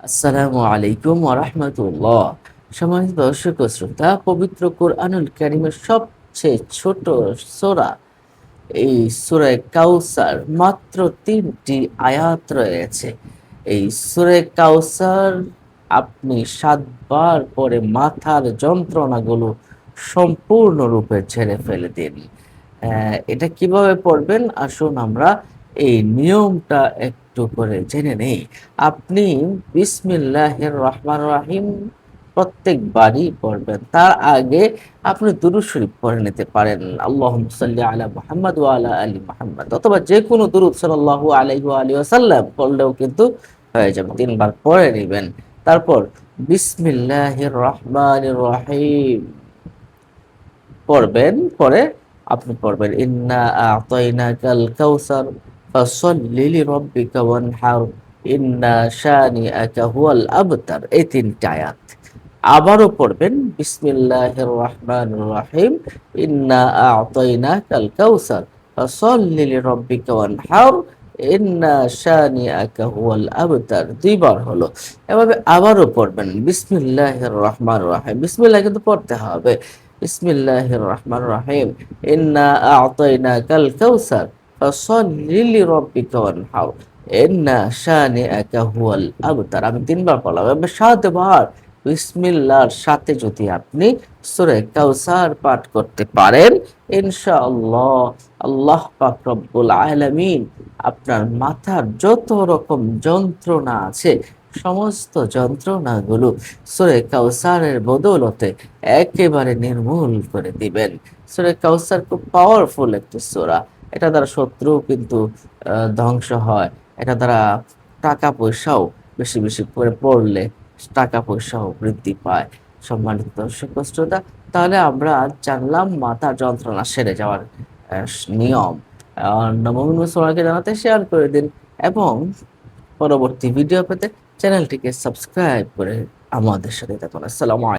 আসসালামু আলাইকুম ওয়া রাহমাতুল্লাহ। সম্মানিত দর্শক ও শ্রোতা, পবিত্র কোরআনুল কারীমের সবচেয়ে ছোট সূরা এই সূরা কাউসার মাত্র ৩টি আয়াত রয়েছে। এই সূরা কাউসার আপনি ৭ বার পড়ে মাথার যন্ত্রণাগুলো সম্পূর্ণরূপে ঝেড়ে ফেলে দিন। এটা কিভাবে পড়বেন আসুন আমরা এই নিয়মটা একটু করে জেনে নেই। আপনি বিসমিল্লাহির রহমানির রহিম প্রত্যেকবারই পড়বেন। তার আগে আপনি দুরূদ শরীফ পড়ে নিতে পারেন। আল্লাহুম্মা সাল্লি আলা মুহাম্মাদ ওয়া আলা আলি মুহাম্মাদ, অথবা যেকোনো দুরূদ সাল্লাল্লাহু আলাইহি ওয়া আলিহি ওয়াসাল্লাম পড়লেও কিন্তু হয়ে যাবে। ৩ বার পড়ে নিবেন। তারপর বিসমিল্লাহির রহমানির রহিম পড়বেন। পরে আপনি পড়বেন ইন্না আ'তাইনাকাল কাউসার ফাসাল্লি লিরাব্বিকা ওয়ানহার ইন্না শানিআকা হুয়াল আবতার। এই ৩ টা আয়াত। আবারও পড়বেন বিসমিল্লাহির রহমানির রহিম ইন্না আ'তাইনাকাল কাউসার ফাসাল্লি লিরাব্বিকা ওয়ানহার ইন্না শানিআকা হুয়াল আবতার। ২ বার হলো। এভাবে আবারও পড়বেন বিসমিল্লাহির রহমানির রহিম। বিসমিল্লাহ কিন্তু পড়তে হবে। বিসমিল্লাহির রহমানির রহিম ইন্না আ'তাইনাকাল কাউসার ফাসাল্লি লিরাব্বিকা ওয়ানহার ইন্না শানিআকা হুয়াল আবতার। আমি ৩ বার পড়লাম। এবার ৭ বার বিসমিল্লাহর সাথে যদি আপনি সূরা কাউসার পাঠ করতে পারেন, ইনশাআল্লাহ আল্লাহ পাক রব্বুল আলামিন আপনার মাথার যত রকম যন্ত্রণা আছে সমস্ত যন্ত্রণাগুলো সূরা কাউসারের বদৌলতে একেবারে নির্মূল করে দিবেন। সূরা কাউসার খুব পাওয়ারফুল একটি সূরা। এটা দ্বারা শত্রু কিন্তু ধ্বংস হয়। এটা দ্বারা টাকা পয়সাও বেশি বেশি করে পড়লে টাকা পয়সাও বৃদ্ধি পায়। সম্মানিত দর্শক ও শ্রোতা, তাহলে আমরা জানলাম মাথার যন্ত্রণা সেরে যাওয়ার নিয়ম। নবম সবাইকে জানাতে শেয়ার করে দিন এবং পরবর্তী ভিডিও পেতে চ্যানেলটিকে সাবস্ক্রাইব করে আমাদের সাথে থাকুন। আসসালামু আলাইকুম।